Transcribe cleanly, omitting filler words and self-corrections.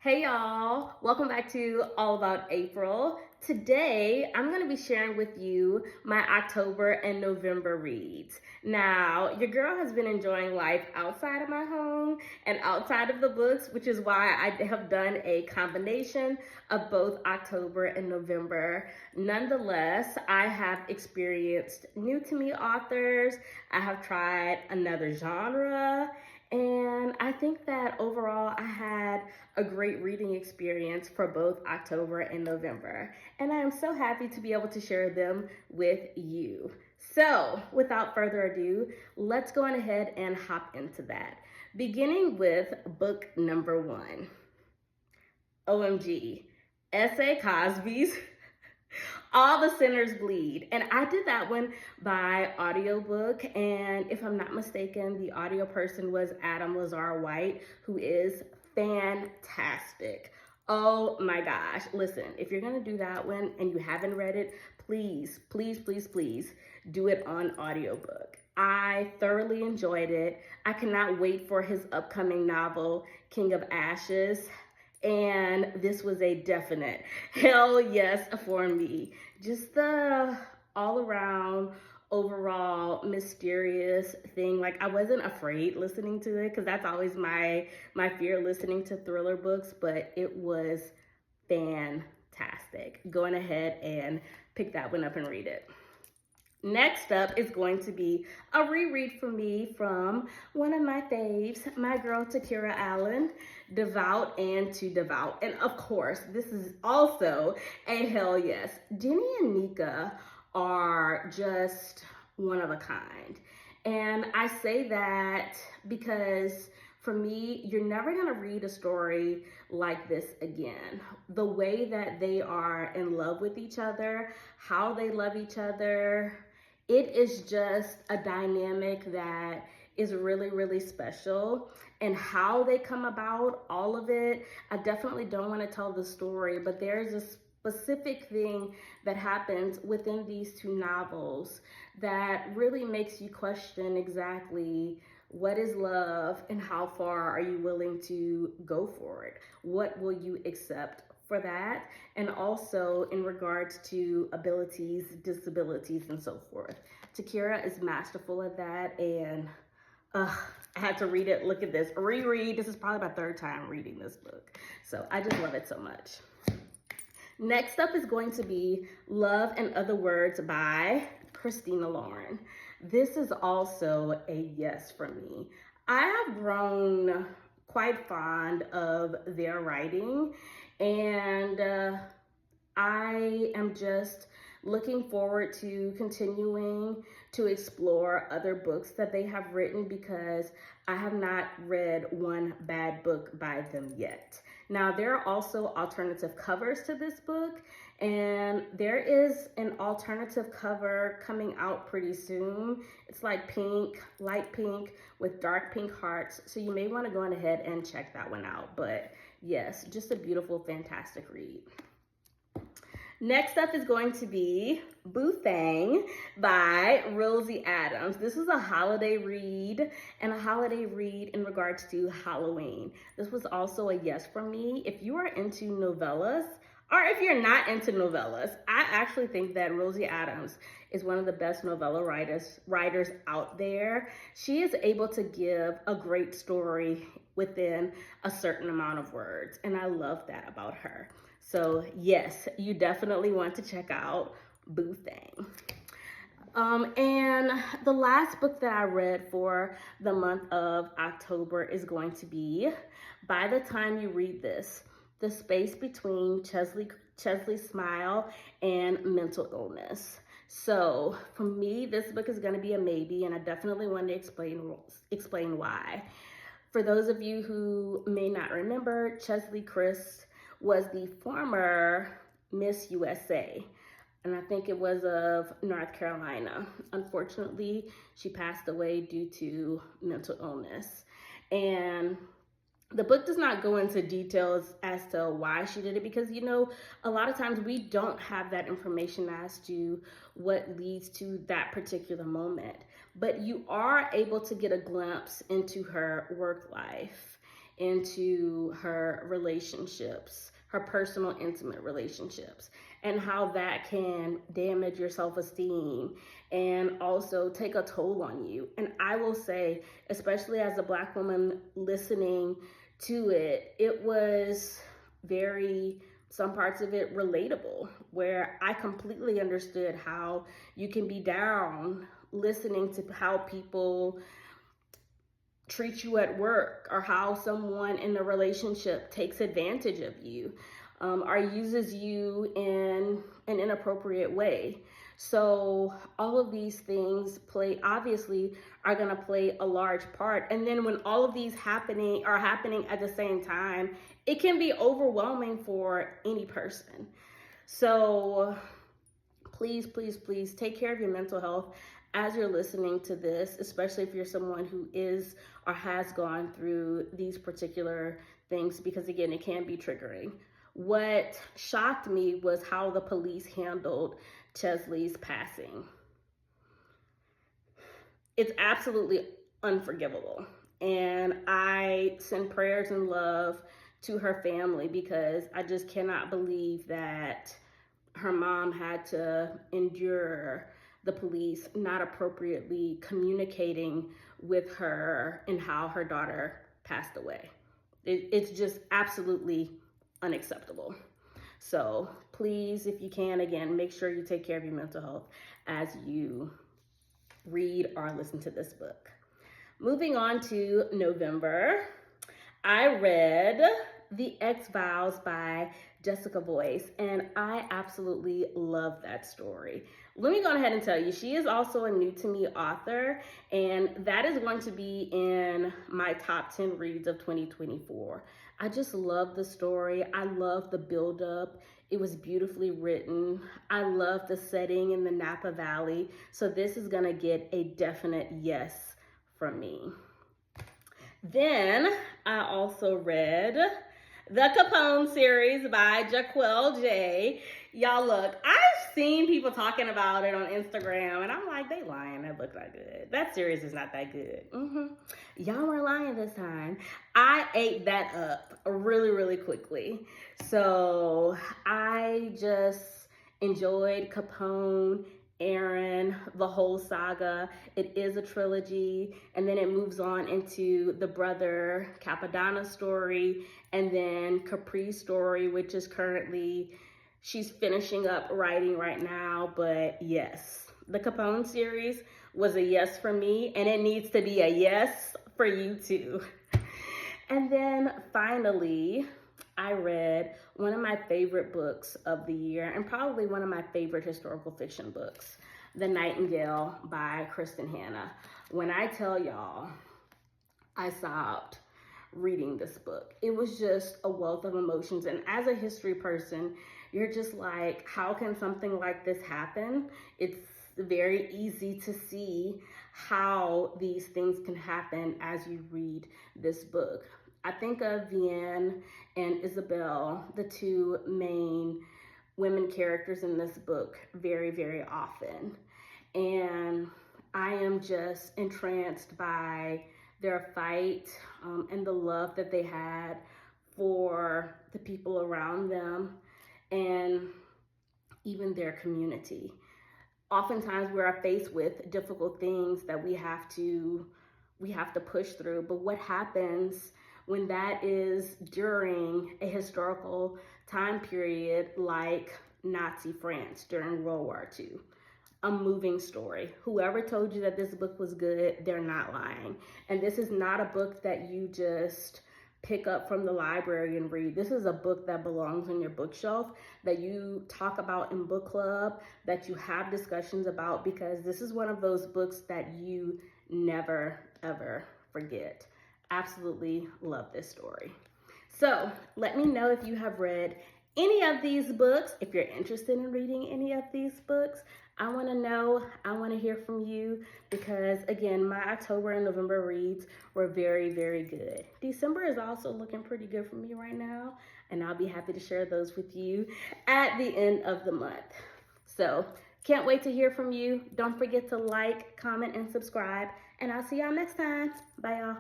Hey y'all, welcome back to All About April. Today, I'm going to be sharing with you my October and November reads. Now, your girl has been enjoying life outside of my home and outside of the books, which is why I have done a combination of both October and November. Nonetheless, I have experienced new to me authors. I have tried another genre. And I think that overall I had a great reading experience for both October and November. And I am so happy to be able to share them with you. So without further ado, let's go on ahead and hop into that. Beginning with book number 1. OMG, S.A. Cosby's All the Sinners Bleed. And I did that one by audiobook. And if I'm not mistaken, the audio person was Adam Lazar White, who is fantastic. Oh my gosh. Listen, if you're going to do that one and you haven't read it, please, please, please, please do it on audiobook. I thoroughly enjoyed it. I cannot wait for his upcoming novel, King of Ashes. And this was a definite hell yes for me. Just the all around overall mysterious thing. Like, I wasn't afraid listening to it because that's always my fear, listening to thriller books, but it was fantastic. Going ahead and pick that one up and read it. Next up is going to be a reread for me from one of my faves, my girl Takira Allen, Devout and to Devout. And of course, this is also a hell yes. Denny and Nika are just one of a kind. And I say that because for me, you're never going to read a story like this again. The way that they are in love with each other, how they love each other, it is just a dynamic that is really, really special. And how they come about, all of it, I definitely don't want to tell the story, but there's a specific thing that happens within these two novels that really makes you question exactly what is love and how far are you willing to go for it? What will you accept for that? And also in regards to abilities, disabilities, and so forth. Takira is masterful at that, and I had to read it. Look at this, reread. This is probably my 3rd time reading this book. So I just love it so much. Next up is going to be Love and Other Words by Christina Lauren. This is also a yes for me. I have grown quite fond of their writing, and I am just looking forward to continuing to explore other books that they have written, because I have not read one bad book by them yet. Now, there are also alternative covers to this book, and there is an alternative cover coming out pretty soon. It's like pink, light pink with dark pink hearts. So you may want to go on ahead and check that one out. But yes, just a beautiful, fantastic read. Next up is going to be Boo Thang by Rosie Adams. This is a holiday read, and a holiday read in regards to Halloween. This was also a yes for me. If you are into novellas, or if you're not into novellas, I actually think that Rosie Adams is one of the best novella writers out there. She is able to give a great story within a certain amount of words, and I love that about her. So yes, you definitely want to check out Boo Thang. And the last book that I read for the month of October is going to be, by the time you read this, The Space Between Chesley Smile and Mental Illness. So for me, this book is going to be a maybe, and I definitely want to explain why. For those of you who may not remember, Chesley Chris was the former Miss USA, and I think it was of North Carolina. Unfortunately, she passed away due to mental illness. And the book does not go into details as to why she did it, because, you know, a lot of times we don't have that information as to what leads to that particular moment. But you are able to get a glimpse into her work life. into her relationships, her personal, intimate relationships, and how that can damage your self-esteem and also take a toll on you. And I will say, especially as a Black woman listening to it, it was some parts of it relatable, where I completely understood how you can be down listening to how people treat you at work, or how someone in the relationship takes advantage of you, or uses you in an inappropriate way. So all of these things obviously are going to play a large part. And then when all of these are happening at the same time, it can be overwhelming for any person. So please, please, please take care of your mental health as you're listening to this, especially if you're someone who is or has gone through these particular things, because again, it can be triggering. What shocked me was how the police handled Chesley's passing. It's absolutely unforgivable. And I send prayers and love to her family, because I just cannot believe that her mom had to endure the police not appropriately communicating with her and how her daughter passed away. It's just absolutely unacceptable. So please, if you can, again, make sure you take care of your mental health as you read or listen to this book. Moving on to November, I read The X-Files by Jessica Boyce, and I absolutely love that story. Let me go ahead and tell you, she is also a new to me author, and that is going to be in my top 10 reads of 2024. I just love the story. I love the buildup. It was beautifully written. I love the setting in the Napa Valley. So this is gonna get a definite yes from me. Then I also read the Capone series by Jaquel J. Y'all, look, I've seen people talking about it on Instagram, and I'm like, they lying. That book's not good. That series is not that good. Y'all were lying this time. I ate that up really, really quickly. So I just enjoyed Capone, Aaron, the whole saga. It is a trilogy, and then it moves on into the brother Capadonna story, and then Capri's story, which is currently, she's finishing up writing right now. But yes, the Capone series was a yes for me, and it needs to be a yes for you too. And then finally, I read one of my favorite books of the year, and probably one of my favorite historical fiction books, The Nightingale by Kristen Hanna. When I tell y'all, I sobbed reading this book. It was just a wealth of emotions. And as a history person, you're just like, how can something like this happen? It's very easy to see how these things can happen as you read this book. I think of Vienne and Isabel, the two main women characters in this book, very, very often. And I am just entranced by their fight and the love that they had for the people around them and even their community. Oftentimes we are faced with difficult things that we have to push through, but what happens when that is during a historical time period like Nazi France during World War II? A moving story. Whoever told you that this book was good, they're not lying. And this is not a book that you just pick up from the library and read. This is a book that belongs on your bookshelf, that you talk about in book club, that you have discussions about, because this is one of those books that you never, ever forget. Absolutely love this story. So let me know if you have read any of these books. If you're interested in reading any of these books, I want to know. I want to hear from you, because again, my October and November reads were very, very good. December is also looking pretty good for me right now, and I'll be happy to share those with you at the end of the month. So can't wait to hear from you. Don't forget to like, comment, and subscribe, and I'll see y'all next time. Bye, y'all.